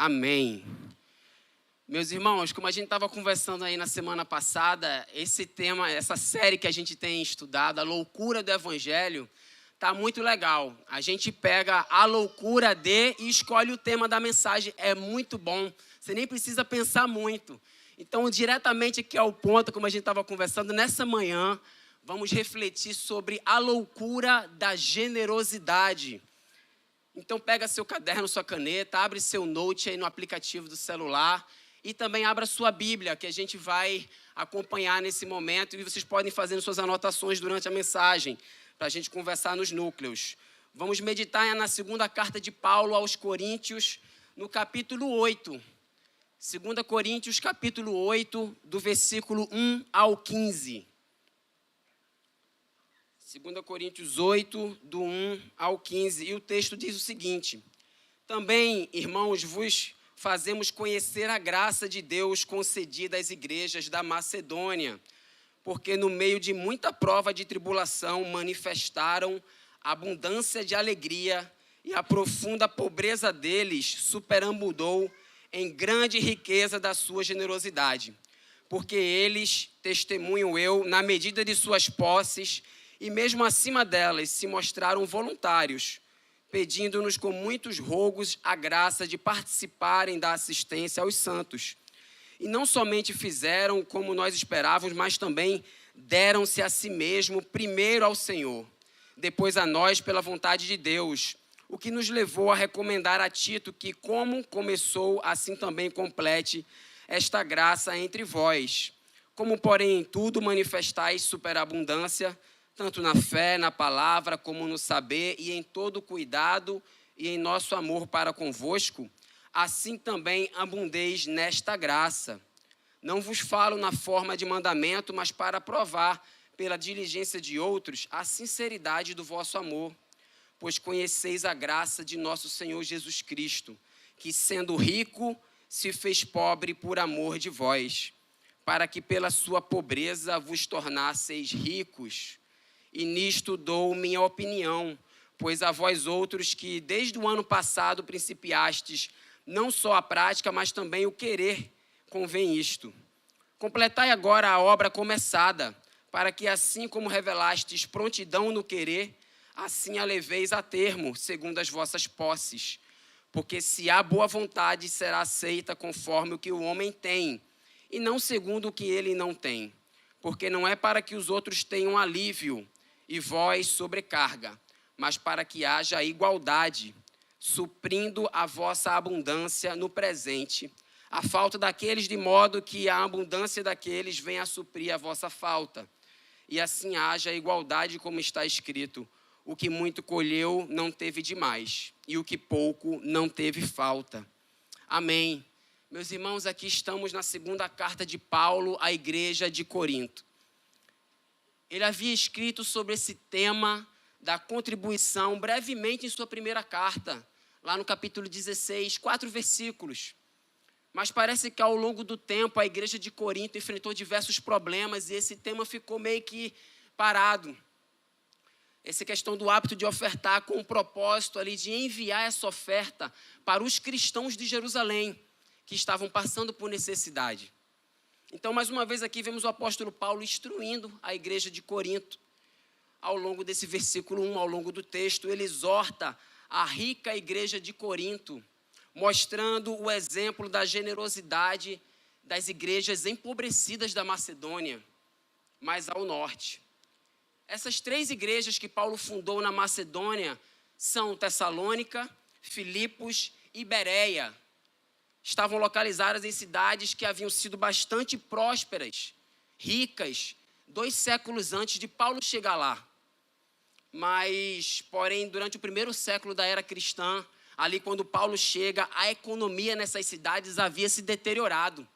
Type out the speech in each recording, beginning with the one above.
Amém. Meus irmãos, como a gente estava conversando aí na semana passada, esse tema, essa série que a gente tem estudado, a loucura do Evangelho, tá muito legal. A gente pega a loucura e escolhe o tema da mensagem. É muito bom. Você nem precisa pensar muito. Então, diretamente aqui ao ponto, como a gente estava conversando, nessa manhã, vamos refletir sobre a loucura da generosidade. Então, pega seu caderno, sua caneta, abre seu note aí no aplicativo do celular e também abra sua Bíblia, que a gente vai acompanhar nesse momento e vocês podem fazer suas anotações durante a mensagem, para a gente conversar nos núcleos. Vamos meditar na segunda carta de Paulo aos Coríntios, no capítulo 8. 2 Coríntios, capítulo 8, do versículo 1 ao 15. 2 Coríntios 8, do 1 ao 15. E o texto diz o seguinte: também, irmãos, vos fazemos conhecer a graça de Deus concedida às igrejas da Macedônia, porque no meio de muita prova de tribulação manifestaram abundância de alegria, e a profunda pobreza deles superabundou em grande riqueza da sua generosidade. Porque eles, testemunho eu, na medida de suas posses, e mesmo acima delas, se mostraram voluntários, pedindo-nos com muitos rogos a graça de participarem da assistência aos santos. E não somente fizeram como nós esperávamos, mas também deram-se a si mesmo, primeiro ao Senhor, depois a nós pela vontade de Deus, o que nos levou a recomendar a Tito que, como começou, assim também complete esta graça entre vós. Como, porém, em tudo manifestais superabundância, tanto na fé, na palavra, como no saber, e em todo cuidado, e em nosso amor para convosco, assim também abundeis nesta graça. Não vos falo na forma de mandamento, mas para provar, pela diligência de outros, a sinceridade do vosso amor. Pois conheceis a graça de nosso Senhor Jesus Cristo, que, sendo rico, se fez pobre por amor de vós, para que pela sua pobreza vos tornasseis ricos. E nisto dou minha opinião, pois a vós outros que desde o ano passado principiastes não só a prática, mas também o querer, convém isto. Completai agora a obra começada, para que assim como revelastes prontidão no querer, assim a leveis a termo, segundo as vossas posses. Porque se há boa vontade, será aceita conforme o que o homem tem, e não segundo o que ele não tem. Porque não é para que os outros tenham alívio, e vós sobrecarga, mas para que haja igualdade, suprindo a vossa abundância no presente, a falta daqueles, de modo que a abundância daqueles venha a suprir a vossa falta. E assim haja igualdade, como está escrito: o que muito colheu não teve demais, e o que pouco não teve falta. Amém. Meus irmãos, aqui estamos na segunda carta de Paulo à igreja de Corinto. Ele havia escrito sobre esse tema da contribuição brevemente em sua primeira carta, lá no capítulo 16, 4 versículos. Mas parece que ao longo do tempo a igreja de Corinto enfrentou diversos problemas e esse tema ficou meio que parado. Essa questão do hábito de ofertar com o propósito ali de enviar essa oferta para os cristãos de Jerusalém, que estavam passando por necessidade. Então, mais uma vez aqui, vemos o apóstolo Paulo instruindo a igreja de Corinto. Ao longo desse versículo 1, ao longo do texto, ele exorta a rica igreja de Corinto, mostrando o exemplo da generosidade das igrejas empobrecidas da Macedônia, mais ao norte. Essas 3 igrejas que Paulo fundou na Macedônia são Tessalônica, Filipos e Bereia. Estavam localizadas em cidades que haviam sido bastante prósperas, ricas, 2 séculos antes de Paulo chegar lá. Mas, porém, durante o primeiro século da era cristã, ali quando Paulo chega, a economia nessas cidades havia se deteriorado.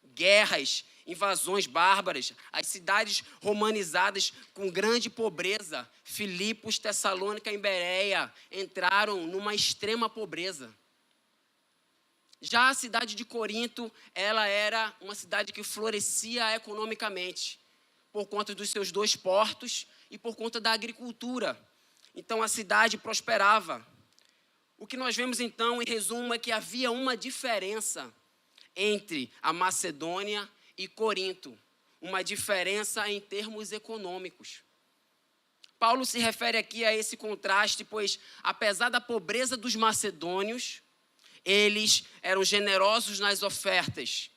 Guerras, invasões bárbaras, as cidades romanizadas com grande pobreza, Filipos, Tessalônica e Bereia, entraram numa extrema pobreza. Já a cidade de Corinto, ela era uma cidade que florescia economicamente, por conta dos seus 2 portos e por conta da agricultura. Então a cidade prosperava. O que nós vemos então, em resumo, é que havia uma diferença entre a Macedônia e Corinto, uma diferença em termos econômicos. Paulo se refere aqui a esse contraste, pois apesar da pobreza dos macedônios, eles eram generosos nas ofertas.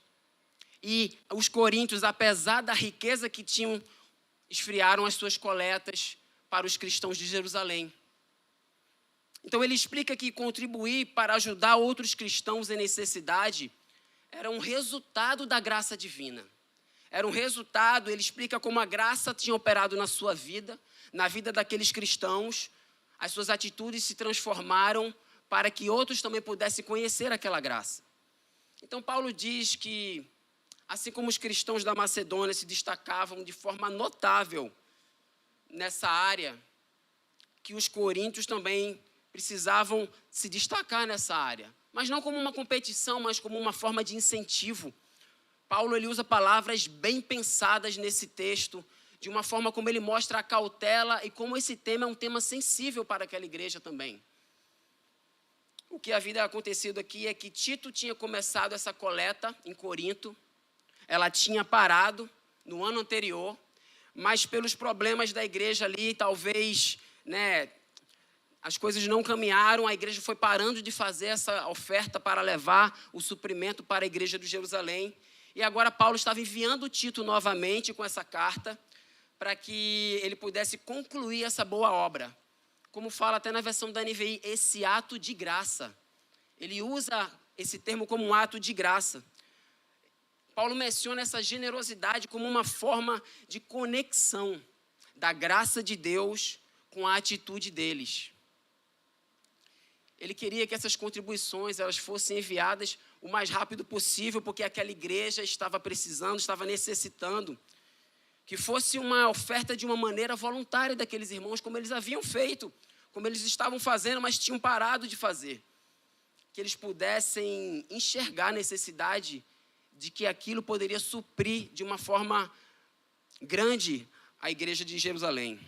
E os coríntios, apesar da riqueza que tinham, esfriaram as suas coletas para os cristãos de Jerusalém. Então ele explica que contribuir para ajudar outros cristãos em necessidade era um resultado da graça divina. Era um resultado, ele explica como a graça tinha operado na sua vida, na vida daqueles cristãos. As suas atitudes se transformaram para que outros também pudessem conhecer aquela graça. Então Paulo diz que, assim como os cristãos da Macedônia se destacavam de forma notável nessa área, que os coríntios também precisavam se destacar nessa área. Mas não como uma competição, mas como uma forma de incentivo. Paulo ele usa palavras bem pensadas nesse texto, de uma forma como ele mostra a cautela e como esse tema é um tema sensível para aquela igreja também. O que havia acontecido aqui é que Tito tinha começado essa coleta em Corinto, ela tinha parado no ano anterior, mas pelos problemas da igreja ali, talvez, as coisas não caminharam, a igreja foi parando de fazer essa oferta para levar o suprimento para a igreja de Jerusalém. E agora Paulo estava enviando Tito novamente com essa carta para que ele pudesse concluir essa boa obra. Como fala até na versão da NVI, esse ato de graça. Ele usa esse termo como um ato de graça. Paulo menciona essa generosidade como uma forma de conexão da graça de Deus com a atitude deles. Ele queria que essas contribuições elas fossem enviadas o mais rápido possível, porque aquela igreja estava precisando, estava necessitando. Que fosse uma oferta de uma maneira voluntária daqueles irmãos, como eles haviam feito, como eles estavam fazendo, mas tinham parado de fazer. Que eles pudessem enxergar a necessidade de que aquilo poderia suprir de uma forma grande a igreja de Jerusalém.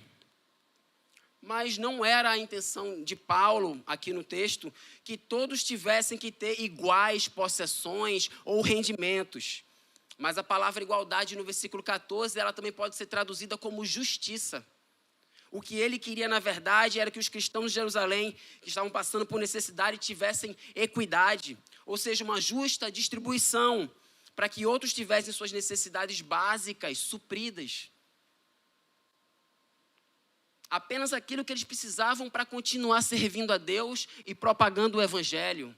Mas não era a intenção de Paulo, aqui no texto, que todos tivessem que ter iguais possessões ou rendimentos. Mas a palavra igualdade no versículo 14, ela também pode ser traduzida como justiça. O que ele queria, na verdade, era que os cristãos de Jerusalém, que estavam passando por necessidade, tivessem equidade, ou seja, uma justa distribuição, para que outros tivessem suas necessidades básicas supridas. Apenas aquilo que eles precisavam para continuar servindo a Deus e propagando o Evangelho.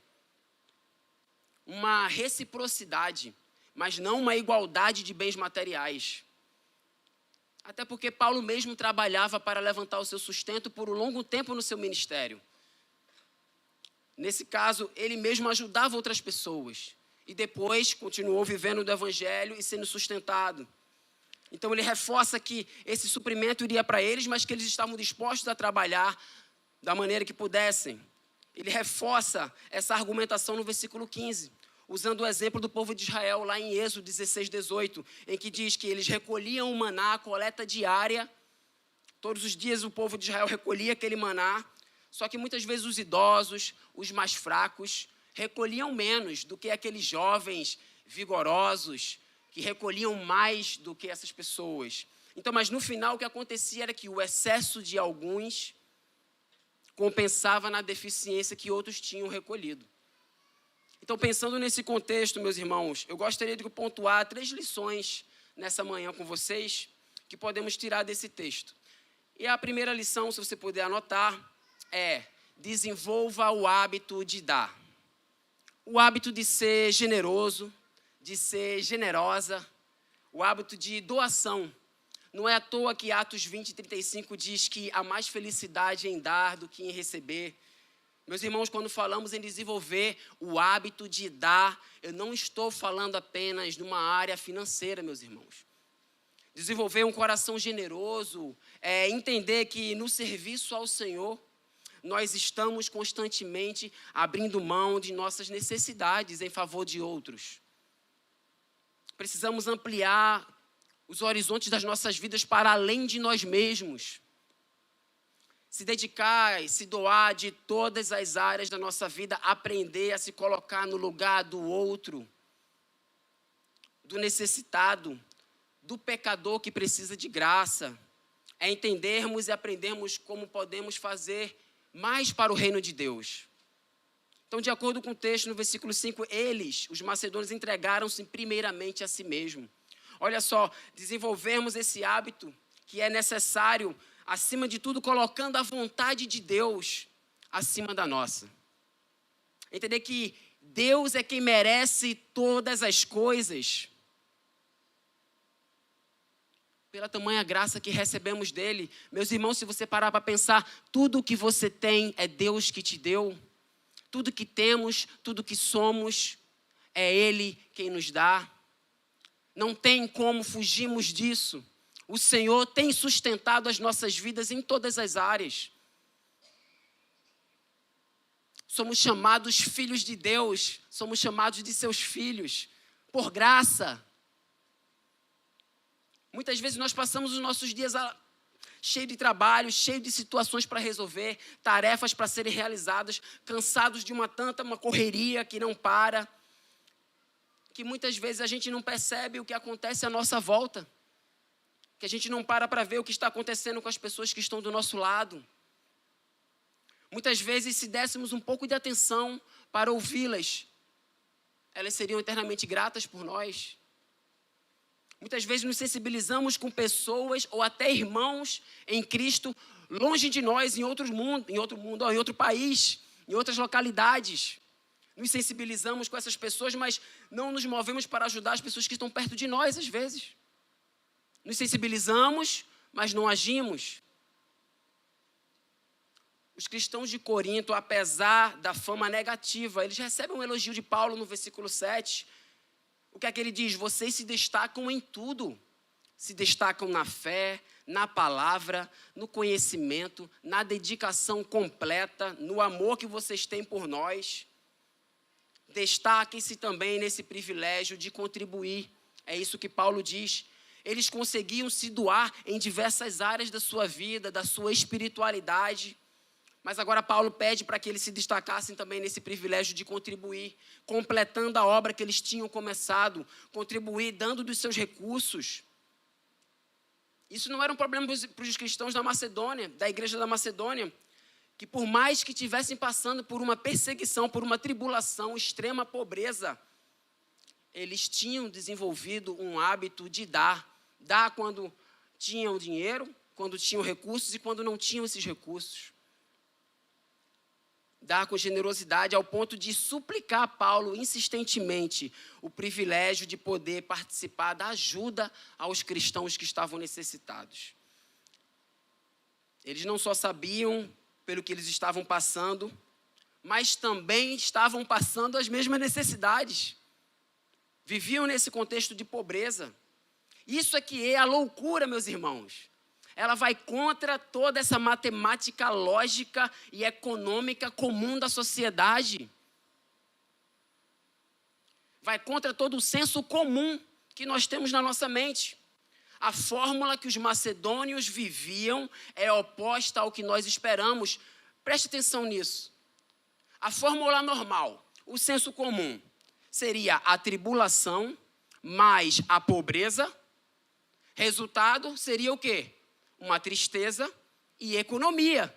Uma reciprocidade, mas não uma igualdade de bens materiais. Até porque Paulo mesmo trabalhava para levantar o seu sustento por um longo tempo no seu ministério. Nesse caso, ele mesmo ajudava outras pessoas. E depois continuou vivendo do Evangelho e sendo sustentado. Então ele reforça que esse suprimento iria para eles, mas que eles estavam dispostos a trabalhar da maneira que pudessem. Ele reforça essa argumentação no versículo 15, usando o exemplo do povo de Israel lá em Êxodo 16, 18, em que diz que eles recolhiam o maná, a coleta diária. Todos os dias o povo de Israel recolhia aquele maná, só que muitas vezes os idosos, os mais fracos, recolhiam menos do que aqueles jovens vigorosos, que recolhiam mais do que essas pessoas. Então, mas no final o que acontecia era que o excesso de alguns compensava na deficiência que outros tinham recolhido. Então, pensando nesse contexto, meus irmãos, eu gostaria de pontuar 3 lições nessa manhã com vocês que podemos tirar desse texto. E a primeira lição, se você puder anotar, é: desenvolva o hábito de dar. O hábito de ser generoso, de ser generosa, o hábito de doação. Não é à toa que Atos 20, 35 diz que há mais felicidade em dar do que em receber. Meus irmãos, quando falamos em desenvolver o hábito de dar, eu não estou falando apenas numa área financeira, meus irmãos. Desenvolver um coração generoso é entender que no serviço ao Senhor, nós estamos constantemente abrindo mão de nossas necessidades em favor de outros. Precisamos ampliar os horizontes das nossas vidas para além de nós mesmos. se dedicar e se doar de todas as áreas da nossa vida, aprender a se colocar no lugar do outro, do necessitado, do pecador que precisa de graça. É entendermos e aprendermos como podemos fazer mais para o reino de Deus. Então, de acordo com o texto, no versículo 5, eles, os macedônios, entregaram-se primeiramente a si mesmos. Olha só, desenvolvermos esse hábito que é necessário, acima de tudo, colocando a vontade de Deus acima da nossa. Entender que Deus é quem merece todas as coisas, pela tamanha graça que recebemos dele. Meus irmãos, se você parar para pensar, tudo o que você tem é Deus que te deu. Tudo que temos, tudo que somos, é Ele quem nos dá. Não tem como fugirmos disso. O Senhor tem sustentado as nossas vidas em todas as áreas. Somos chamados filhos de Deus, somos chamados de seus filhos, por graça. Muitas vezes nós passamos os nossos dias cheio de trabalho, cheio de situações para resolver, tarefas para serem realizadas, cansados de uma correria que não para, que muitas vezes a gente não percebe o que acontece à nossa volta, que a gente não para ver o que está acontecendo com as pessoas que estão do nosso lado. Muitas vezes, se dessemos um pouco de atenção para ouvi-las, elas seriam eternamente gratas por nós. Muitas vezes nos sensibilizamos com pessoas ou até irmãos em Cristo longe de nós, em outro país, em outras localidades. Nos sensibilizamos com essas pessoas, mas não nos movemos para ajudar as pessoas que estão perto de nós, às vezes. Nos sensibilizamos, mas não agimos. Os cristãos de Corinto, apesar da fama negativa, eles recebem um elogio de Paulo no versículo 7. O que é que ele diz? Vocês se destacam em tudo. Se destacam na fé, na palavra, no conhecimento, na dedicação completa, no amor que vocês têm por nós. Destaquem-se também nesse privilégio de contribuir. É isso que Paulo diz. Eles conseguiam se doar em diversas áreas da sua vida, da sua espiritualidade. Mas agora Paulo pede para que eles se destacassem também nesse privilégio de contribuir, completando a obra que eles tinham começado, contribuir dando dos seus recursos. Isso não era um problema para os cristãos da Macedônia, da igreja da Macedônia, que por mais que estivessem passando por uma perseguição, por uma tribulação, extrema pobreza, eles tinham desenvolvido um hábito de dar. Dar quando tinham dinheiro, quando tinham recursos e quando não tinham esses recursos. Dar com generosidade ao ponto de suplicar a Paulo insistentemente o privilégio de poder participar da ajuda aos cristãos que estavam necessitados. Eles não só sabiam pelo que eles estavam passando, mas também estavam passando as mesmas necessidades. Viviam nesse contexto de pobreza. Isso é que é a loucura, meus irmãos. Ela vai contra toda essa matemática lógica e econômica comum da sociedade. Vai contra todo o senso comum que nós temos na nossa mente. A fórmula que os macedônios viviam é oposta ao que nós esperamos. Preste atenção nisso. A fórmula normal, o senso comum, seria a tribulação mais a pobreza. Resultado seria o quê? Uma tristeza e economia.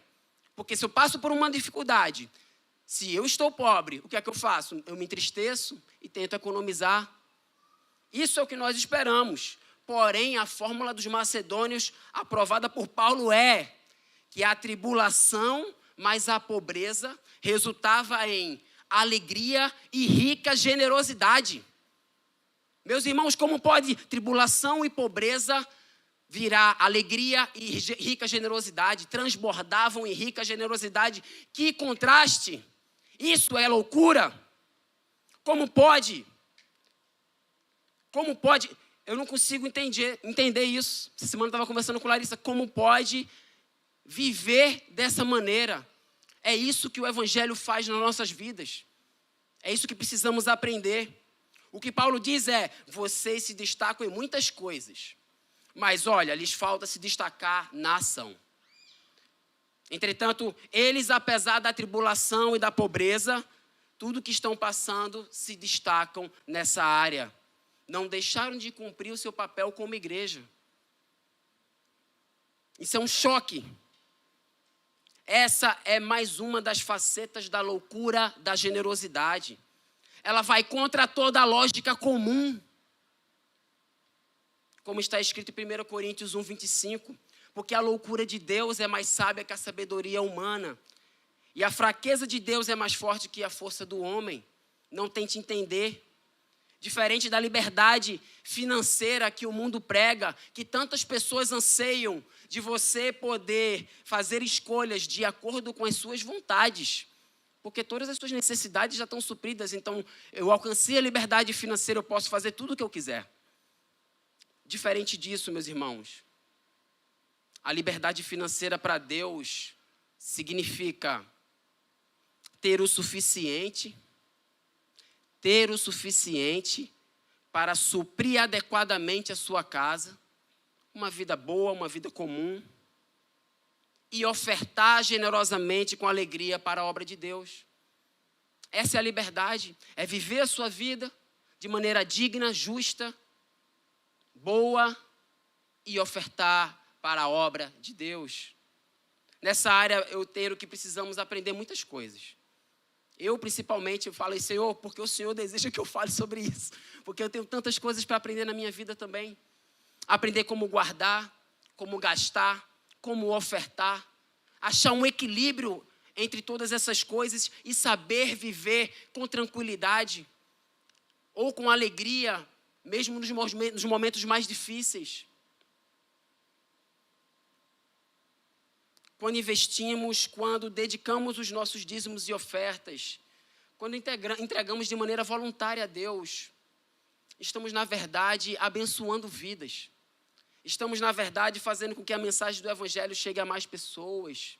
Porque se eu passo por uma dificuldade, se eu estou pobre, o que é que eu faço? Eu me entristeço e tento economizar. Isso é o que nós esperamos. Porém, a fórmula dos macedônios, aprovada por Paulo, é que a tribulação mais a pobreza resultava em alegria e rica generosidade. Meus irmãos, como pode tribulação e pobreza virar alegria e rica generosidade? Transbordavam em rica generosidade. Que contraste! Isso é loucura! Como pode? Como pode? Eu não consigo entender isso. Essa semana eu estava conversando com Larissa. Como pode viver dessa maneira? É isso que o Evangelho faz nas nossas vidas. É isso que precisamos aprender. O que Paulo diz é: vocês se destacam em muitas coisas, mas olha, lhes falta se destacar na ação. Entretanto, eles, apesar da tribulação e da pobreza, tudo que estão passando, se destacam nessa área. Não deixaram de cumprir o seu papel como igreja. Isso é um choque. Essa é mais uma das facetas da loucura da generosidade. Ela vai contra toda a lógica comum. Como está escrito em 1 Coríntios 1, 25. Porque a loucura de Deus é mais sábia que a sabedoria humana. E a fraqueza de Deus é mais forte que a força do homem. Não tente entender. Diferente da liberdade financeira que o mundo prega, que tantas pessoas anseiam de você poder fazer escolhas de acordo com as suas vontades. Porque todas as suas necessidades já estão supridas. Então, eu alcancei a liberdade financeira, eu posso fazer tudo o que eu quiser. Diferente disso, meus irmãos. A liberdade financeira para Deus significa ter o suficiente para suprir adequadamente a sua casa, uma vida boa, uma vida comum, e ofertar generosamente com alegria para a obra de Deus. Essa é a liberdade, é viver a sua vida de maneira digna, justa, boa e ofertar para a obra de Deus. Nessa área eu tenho que precisamos aprender muitas coisas. Eu, principalmente, eu falei, Senhor, porque o Senhor deseja que eu fale sobre isso. Porque eu tenho tantas coisas para aprender na minha vida também. Aprender como guardar, como gastar, como ofertar. Achar um equilíbrio entre todas essas coisas e saber viver com tranquilidade. Ou com alegria, mesmo nos momentos mais difíceis. Quando investimos, quando dedicamos os nossos dízimos e ofertas, quando entregamos de maneira voluntária a Deus, estamos, na verdade, abençoando vidas. Estamos, na verdade, fazendo com que a mensagem do Evangelho chegue a mais pessoas.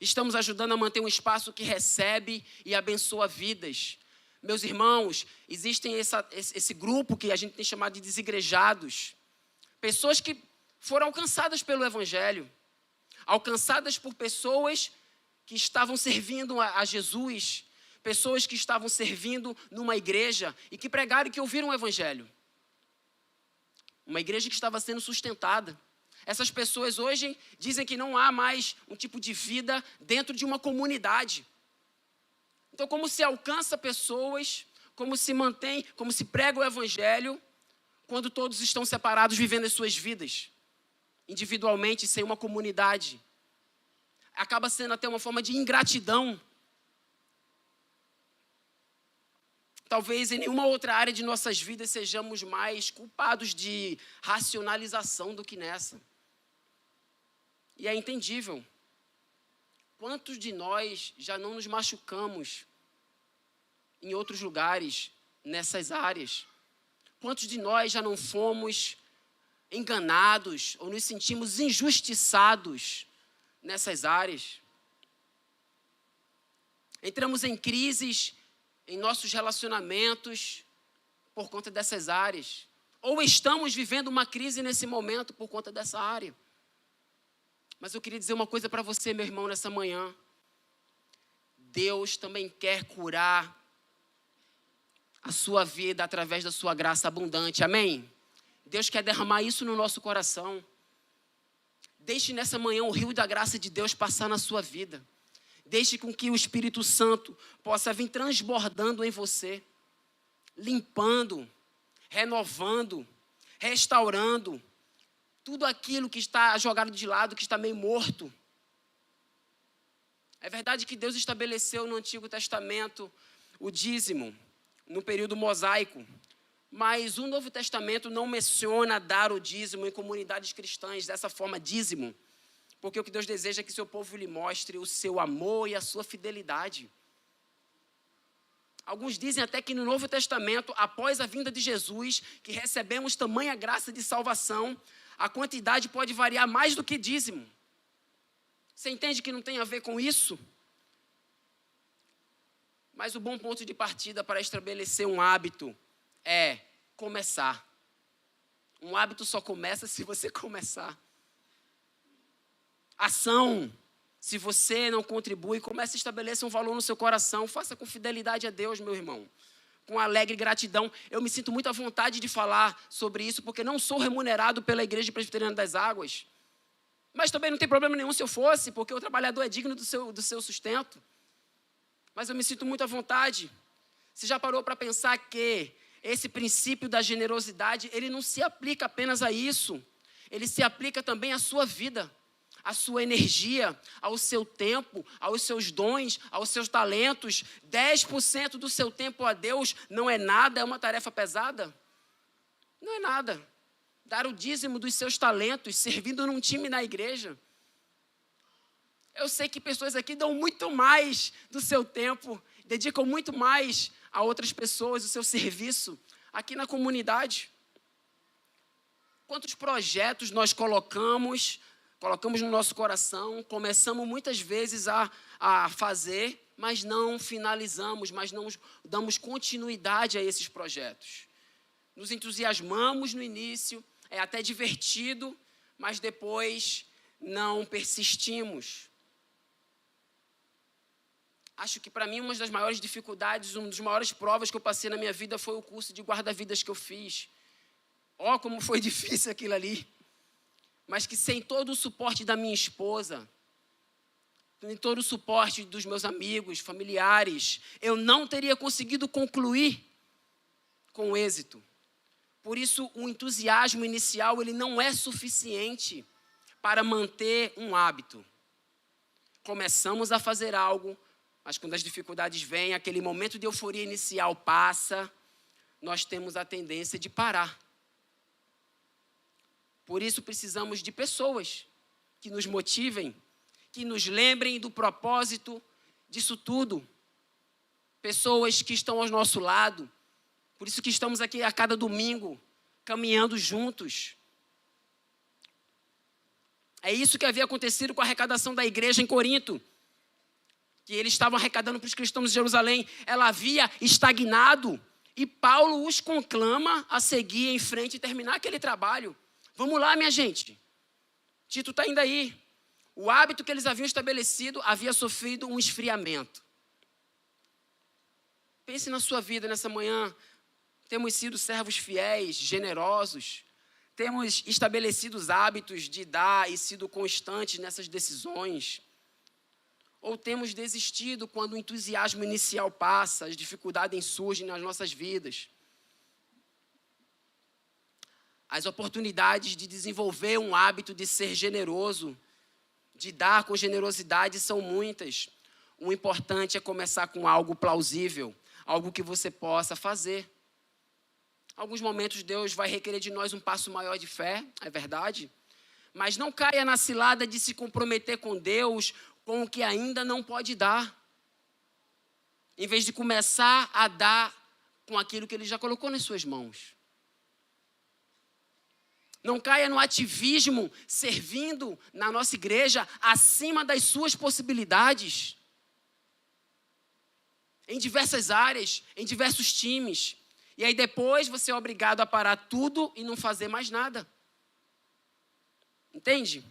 Estamos ajudando a manter um espaço que recebe e abençoa vidas. Meus irmãos, existem esse grupo que a gente tem chamado de desigrejados. Pessoas que foram alcançadas pelo Evangelho. Alcançadas por pessoas que estavam servindo a Jesus, pessoas que estavam servindo numa igreja e que pregaram e que ouviram o Evangelho. Uma igreja que estava sendo sustentada. Essas pessoas hoje dizem que não há mais um tipo de vida dentro de uma comunidade. Então, como se alcança pessoas, como se mantém, como se prega o Evangelho, quando todos estão separados vivendo as suas vidas? Individualmente, sem uma comunidade. Acaba sendo até uma forma de ingratidão. Talvez em nenhuma outra área de nossas vidas sejamos mais culpados de racionalização do que nessa. E é entendível. Quantos de nós já não nos machucamos em outros lugares, nessas áreas? Quantos de nós já não fomos enganados ou nos sentimos injustiçados nessas áreas? Entramos em crises em nossos relacionamentos por conta dessas áreas. Ou estamos vivendo uma crise nesse momento por conta dessa área. Mas eu queria dizer uma coisa para você, meu irmão, nessa manhã. Deus também quer curar a sua vida através da sua graça abundante. Amém? Deus quer derramar isso no nosso coração. Deixe nessa manhã o rio da graça de Deus passar na sua vida. Deixe com que o Espírito Santo possa vir transbordando em você, limpando, renovando, restaurando tudo aquilo que está jogado de lado, que está meio morto. É verdade que Deus estabeleceu no Antigo Testamento o dízimo, no período mosaico. Mas o Novo Testamento não menciona dar o dízimo em comunidades cristãs dessa forma, dízimo. Porque o que Deus deseja é que seu povo lhe mostre o seu amor e a sua fidelidade. Alguns dizem até que no Novo Testamento, após a vinda de Jesus, que recebemos tamanha graça de salvação, a quantidade pode variar mais do que dízimo. Você entende que não tem a ver com isso? Mas o bom ponto de partida para estabelecer um hábito é começar. Um hábito só começa se você começar. Ação. Se você não contribui, comece a estabelecer um valor no seu coração. Faça com fidelidade a Deus, meu irmão. Com alegre gratidão. Eu me sinto muito à vontade de falar sobre isso, porque não sou remunerado pela Igreja Presbiteriana das Águas. Mas também não tem problema nenhum se eu fosse, porque o trabalhador é digno do seu sustento. Mas eu me sinto muito à vontade. Você já parou para pensar que esse princípio da generosidade, ele não se aplica apenas a isso. Ele se aplica também à sua vida, à sua energia, ao seu tempo, aos seus dons, aos seus talentos. 10% do seu tempo a Deus não é nada, é uma tarefa pesada? Não é nada. Dar o dízimo dos seus talentos, servindo num time na igreja. Eu sei que pessoas aqui dão muito mais do seu tempo, dedicam muito mais a outras pessoas, o seu serviço, aqui na comunidade. Quantos projetos nós colocamos no nosso coração, começamos muitas vezes a fazer, mas não finalizamos, mas não damos continuidade a esses projetos. Nos entusiasmamos no início, é até divertido, mas depois não persistimos. Acho que para mim uma das maiores dificuldades, uma das maiores provas que eu passei na minha vida foi o curso de guarda-vidas que eu fiz. Ó, como foi difícil aquilo ali. Mas que sem todo o suporte da minha esposa, sem todo o suporte dos meus amigos, familiares, eu não teria conseguido concluir com êxito. Por isso, o entusiasmo inicial, ele não é suficiente para manter um hábito. Começamos a fazer algo, mas quando as dificuldades vêm, aquele momento de euforia inicial passa, nós temos a tendência de parar. Por isso precisamos de pessoas que nos motivem, que nos lembrem do propósito disso tudo. Pessoas que estão ao nosso lado. Por isso que estamos aqui a cada domingo, caminhando juntos. É isso que havia acontecido com a arrecadação da igreja em Corinto. Que eles estavam arrecadando para os cristãos de Jerusalém. Ela havia estagnado. E Paulo os conclama a seguir em frente e terminar aquele trabalho. Vamos lá, minha gente. Tito está indo aí. O hábito que eles haviam estabelecido havia sofrido um esfriamento. Pense na sua vida nessa manhã. Temos sido servos fiéis, generosos. Temos estabelecido os hábitos de dar e sido constantes nessas decisões. Ou temos desistido quando o entusiasmo inicial passa, as dificuldades surgem nas nossas vidas. As oportunidades de desenvolver um hábito de ser generoso, de dar com generosidade são muitas. O importante é começar com algo plausível, algo que você possa fazer. Alguns momentos Deus vai requerer de nós um passo maior de fé, é verdade. Mas não caia na cilada de se comprometer com Deus com o que ainda não pode dar. Em vez de começar a dar com aquilo que Ele já colocou nas suas mãos. Não caia no ativismo, servindo na nossa igreja acima das suas possibilidades. Em diversas áreas, em diversos times. E aí depois você é obrigado a parar tudo e não fazer mais nada. Entende?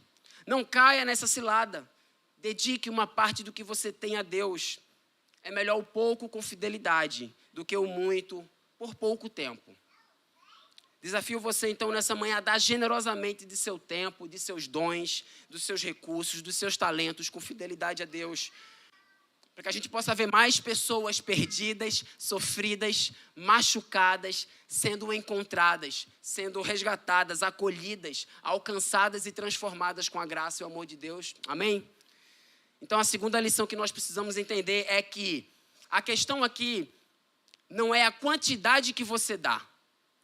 Não caia nessa cilada. Dedique uma parte do que você tem a Deus. É melhor o pouco com fidelidade do que o muito por pouco tempo. Desafio você, então, nessa manhã a dar generosamente de seu tempo, de seus dons, dos seus recursos, dos seus talentos, com fidelidade a Deus. Para que a gente possa ver mais pessoas perdidas, sofridas, machucadas, sendo encontradas, sendo resgatadas, acolhidas, alcançadas e transformadas com a graça e o amor de Deus. Amém? Então, a segunda lição que nós precisamos entender é que a questão aqui não é a quantidade que você dá,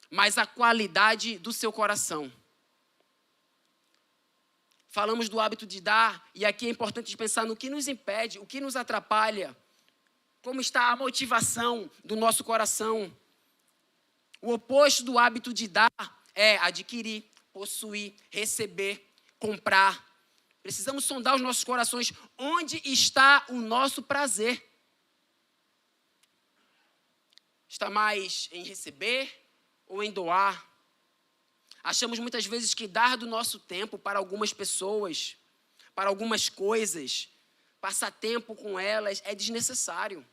mas a qualidade do seu coração. Falamos do hábito de dar, e aqui é importante pensar no que nos impede, o que nos atrapalha, como está a motivação do nosso coração. O oposto do hábito de dar é adquirir, possuir, receber, comprar. Precisamos sondar os nossos corações. Onde está o nosso prazer? Está mais em receber ou em doar? Achamos muitas vezes que dar do nosso tempo para algumas pessoas, para algumas coisas, passar tempo com elas é desnecessário.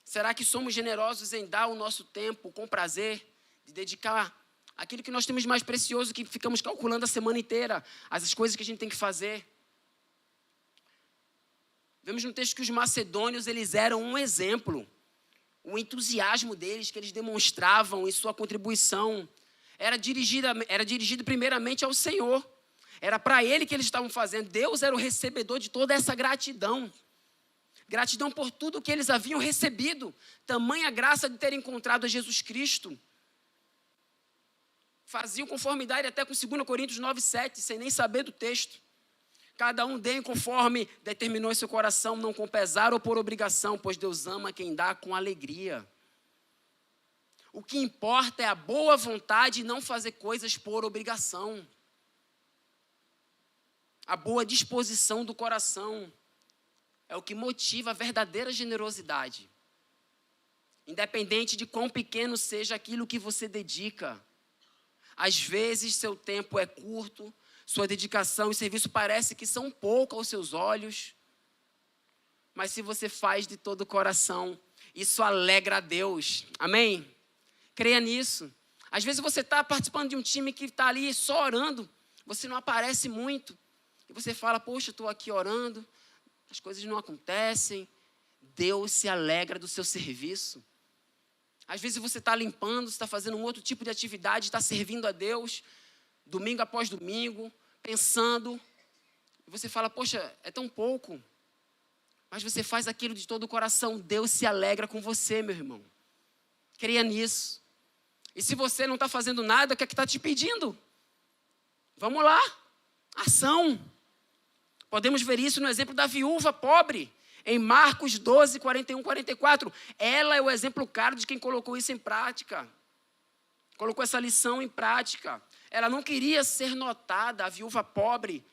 Será que somos generosos em dar o nosso tempo com prazer, de dedicar aquilo que nós temos mais precioso, que ficamos calculando a semana inteira, as coisas que a gente tem que fazer? Vemos no texto que os macedônios, eles eram um exemplo. O entusiasmo deles, que eles demonstravam em sua contribuição, era dirigido primeiramente ao Senhor. Era para Ele que eles estavam fazendo. Deus era o recebedor de toda essa gratidão. Gratidão por tudo que eles haviam recebido. Tamanha graça de ter encontrado a Jesus Cristo. Faziam conformidade até com 2 Coríntios 9:7, sem nem saber do texto. Cada um dê conforme determinou em seu coração, não com pesar ou por obrigação, pois Deus ama quem dá com alegria. O que importa é a boa vontade e não fazer coisas por obrigação. A boa disposição do coração é o que motiva a verdadeira generosidade. Independente de quão pequeno seja aquilo que você dedica. Às vezes seu tempo é curto, sua dedicação e serviço parece que são pouco aos seus olhos. Mas se você faz de todo o coração, isso alegra a Deus. Amém? Creia nisso. Às vezes você está participando de um time que está ali só orando, você não aparece muito. E você fala, poxa, estou aqui orando, as coisas não acontecem. Deus se alegra do seu serviço. Às vezes você está limpando, você está fazendo um outro tipo de atividade, está servindo a Deus, domingo após domingo, pensando. E você fala, poxa, é tão pouco. Mas você faz aquilo de todo o coração. Deus se alegra com você, meu irmão. Creia nisso. E se você não está fazendo nada, o que é que está te pedindo? Vamos lá. Ação. Podemos ver isso no exemplo da viúva pobre. Em Marcos 12, 41, 44. Ela é o exemplo claro de quem colocou isso em prática. Colocou essa lição em prática. Ela não queria ser notada, a viúva pobre,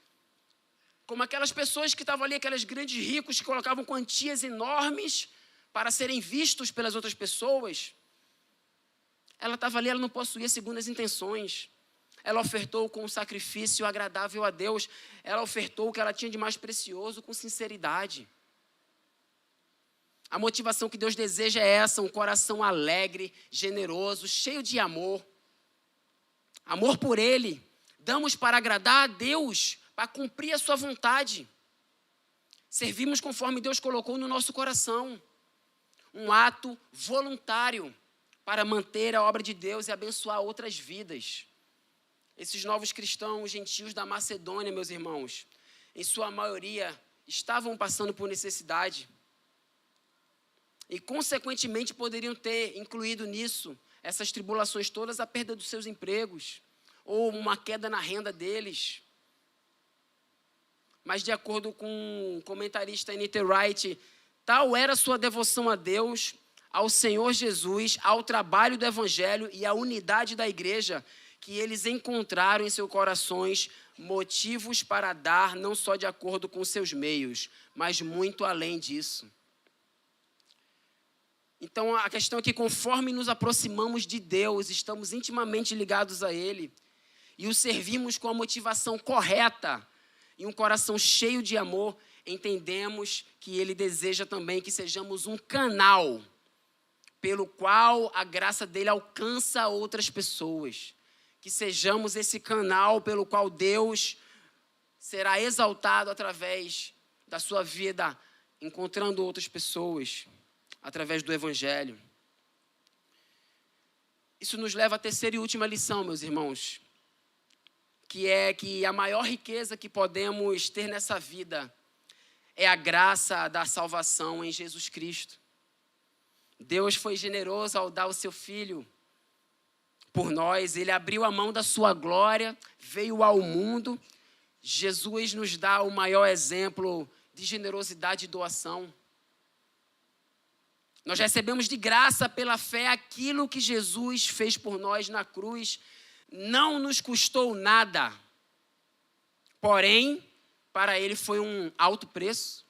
como aquelas pessoas que estavam ali, aqueles grandes ricos que colocavam quantias enormes para serem vistos pelas outras pessoas. Ela estava ali, ela não possuía segundas intenções. Ela ofertou com um sacrifício agradável a Deus. Ela ofertou o que ela tinha de mais precioso com sinceridade. A motivação que Deus deseja é essa, um coração alegre, generoso, cheio de amor. Amor por Ele. Damos para agradar a Deus, para cumprir a sua vontade. Servimos conforme Deus colocou no nosso coração. Um ato voluntário para manter a obra de Deus e abençoar outras vidas. Esses novos cristãos gentios da Macedônia, meus irmãos, em sua maioria, estavam passando por necessidade. E, consequentemente, poderiam ter incluído nisso, essas tribulações todas, a perda dos seus empregos, ou uma queda na renda deles. Mas, de acordo com o comentarista N.T. Wright, tal era sua devoção a Deus, ao Senhor Jesus, ao trabalho do Evangelho e à unidade da igreja, que eles encontraram em seus corações motivos para dar, não só de acordo com seus meios, mas muito além disso. Então, a questão é que conforme nos aproximamos de Deus, estamos intimamente ligados a Ele e o servimos com a motivação correta e um coração cheio de amor, entendemos que Ele deseja também que sejamos um canal pelo qual a graça dEle alcança outras pessoas. Que sejamos esse canal pelo qual Deus será exaltado através da sua vida, encontrando outras pessoas, através do Evangelho. Isso nos leva à terceira e última lição, meus irmãos, que é que a maior riqueza que podemos ter nessa vida é a graça da salvação em Jesus Cristo. Deus foi generoso ao dar o seu Filho por nós. Ele abriu a mão da sua glória, veio ao mundo. Jesus nos dá o maior exemplo de generosidade e doação. Nós recebemos de graça pela fé aquilo que Jesus fez por nós na cruz. Não nos custou nada. Porém, para Ele foi um alto preço.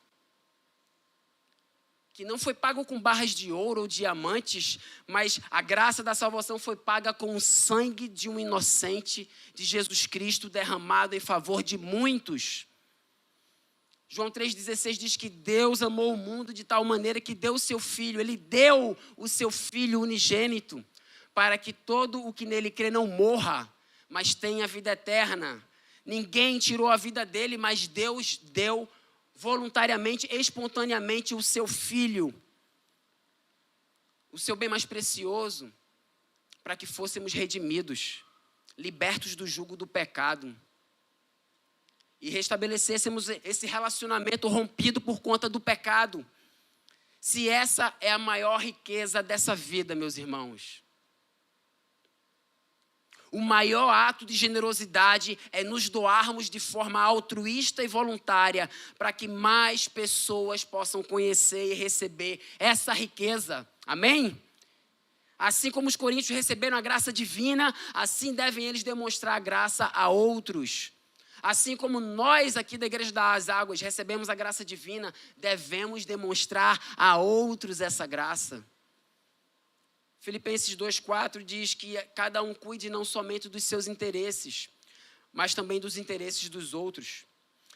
que não foi pago com barras de ouro ou diamantes, mas a graça da salvação foi paga com o sangue de um inocente, de Jesus Cristo, derramado em favor de muitos. João 3,16 diz que Deus amou o mundo de tal maneira que deu o seu Filho. Ele deu o seu Filho unigênito para que todo o que nele crê não morra, mas tenha vida eterna. Ninguém tirou a vida dele, mas Deus deu voluntariamente, espontaneamente o seu Filho, o seu bem mais precioso, para que fôssemos redimidos, libertos do jugo do pecado e restabelecêssemos esse relacionamento rompido por conta do pecado. Se essa é a maior riqueza dessa vida, meus irmãos, o maior ato de generosidade é nos doarmos de forma altruísta e voluntária para que mais pessoas possam conhecer e receber essa riqueza. Amém? Assim como os coríntios receberam a graça divina, assim devem eles demonstrar a graça a outros. Assim como nós aqui da Igreja das Águas recebemos a graça divina, devemos demonstrar a outros essa graça. Filipenses 2,4 diz que cada um cuide não somente dos seus interesses, mas também dos interesses dos outros.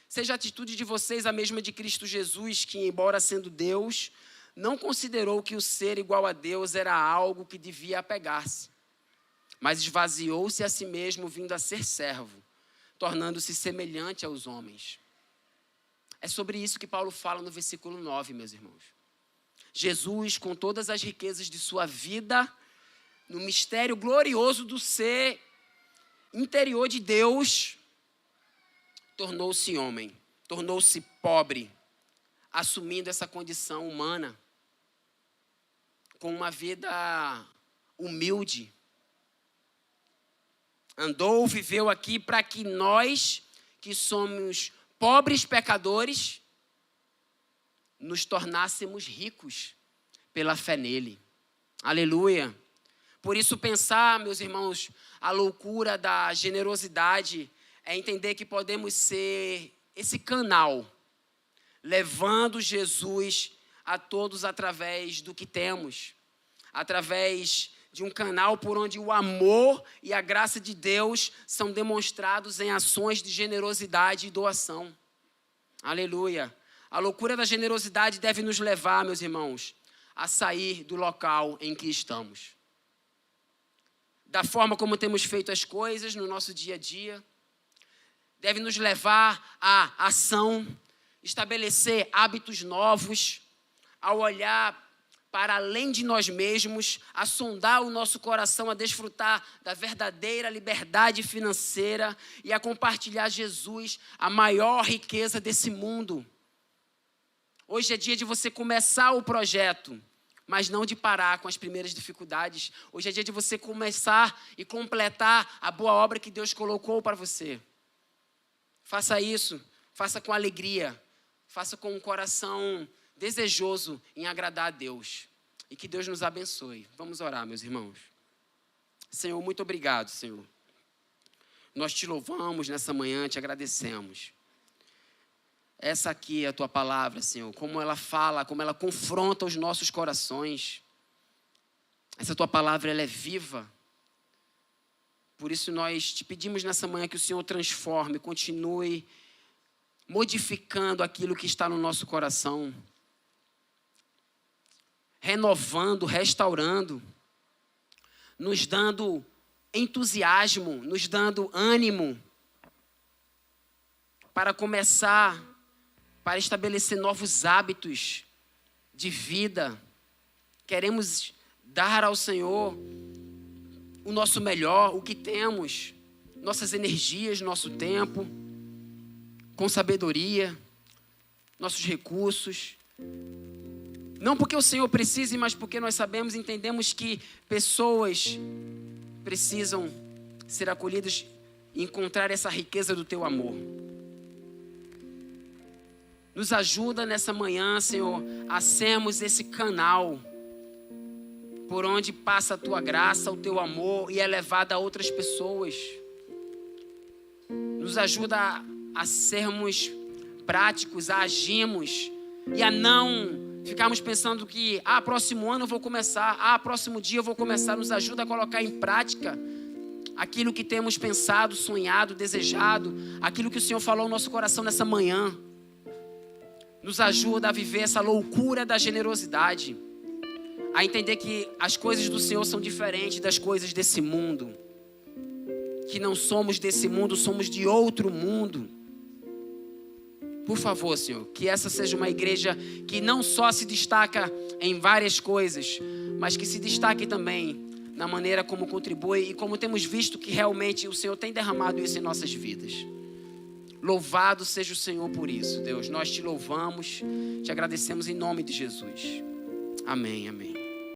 Seja a atitude de vocês a mesma de Cristo Jesus, que, embora sendo Deus, não considerou que o ser igual a Deus era algo que devia apegar-se, mas esvaziou-se a si mesmo, vindo a ser servo, tornando-se semelhante aos homens. É sobre isso que Paulo fala no versículo 9, meus irmãos. Jesus, com todas as riquezas de sua vida, no mistério glorioso do ser interior de Deus, tornou-se homem, tornou-se pobre, assumindo essa condição humana, com uma vida humilde. Andou, viveu aqui para que nós, que somos pobres pecadores, nos tornássemos ricos pela fé nele. Aleluia. Por isso pensar, meus irmãos, a loucura da generosidade é entender que podemos ser esse canal, levando Jesus a todos através do que temos, através de um canal por onde o amor e a graça de Deus são demonstrados em ações de generosidade e doação. Aleluia. A loucura da generosidade deve nos levar, meus irmãos, a sair do local em que estamos. Da forma como temos feito as coisas no nosso dia a dia, deve nos levar à ação, estabelecer hábitos novos, ao olhar para além de nós mesmos, a sondar o nosso coração, a desfrutar da verdadeira liberdade financeira e a compartilhar Jesus, a maior riqueza desse mundo. Hoje é dia de você começar o projeto, mas não de parar com as primeiras dificuldades. Hoje é dia de você começar e completar a boa obra que Deus colocou para você. Faça isso, faça com alegria, faça com um coração desejoso em agradar a Deus. E que Deus nos abençoe. Vamos orar, meus irmãos. Senhor, muito obrigado, Senhor. Nós te louvamos nessa manhã, te agradecemos. Essa aqui é a tua palavra, Senhor, como ela fala, como ela confronta os nossos corações. Essa tua palavra, ela é viva. Por isso nós te pedimos nessa manhã que o Senhor transforme, continue modificando aquilo que está no nosso coração, renovando, restaurando, nos dando entusiasmo, nos dando ânimo para começar, para estabelecer novos hábitos de vida. Queremos dar ao Senhor o nosso melhor, o que temos, nossas energias, nosso tempo, com sabedoria, nossos recursos. Não porque o Senhor precise, mas porque nós sabemos e entendemos que pessoas precisam ser acolhidas e encontrar essa riqueza do teu amor. Nos ajuda nessa manhã, Senhor, a sermos esse canal por onde passa a tua graça, o teu amor e é levado a outras pessoas. Nos ajuda a sermos práticos, a agirmos e a não Ficarmos pensando que, próximo ano eu vou começar, próximo dia eu vou começar. Nos ajuda a colocar em prática aquilo que temos pensado, sonhado, desejado, aquilo que o Senhor falou no nosso coração nessa manhã. Nos ajuda a viver essa loucura da generosidade, a entender que as coisas do Senhor são diferentes das coisas desse mundo, que não somos desse mundo, somos de outro mundo. Por favor, Senhor, que essa seja uma igreja que não só se destaca em várias coisas, mas que se destaque também na maneira como contribui e como temos visto que realmente o Senhor tem derramado isso em nossas vidas. Louvado seja o Senhor por isso, Deus. Nós te louvamos, te agradecemos em nome de Jesus. Amém, amém.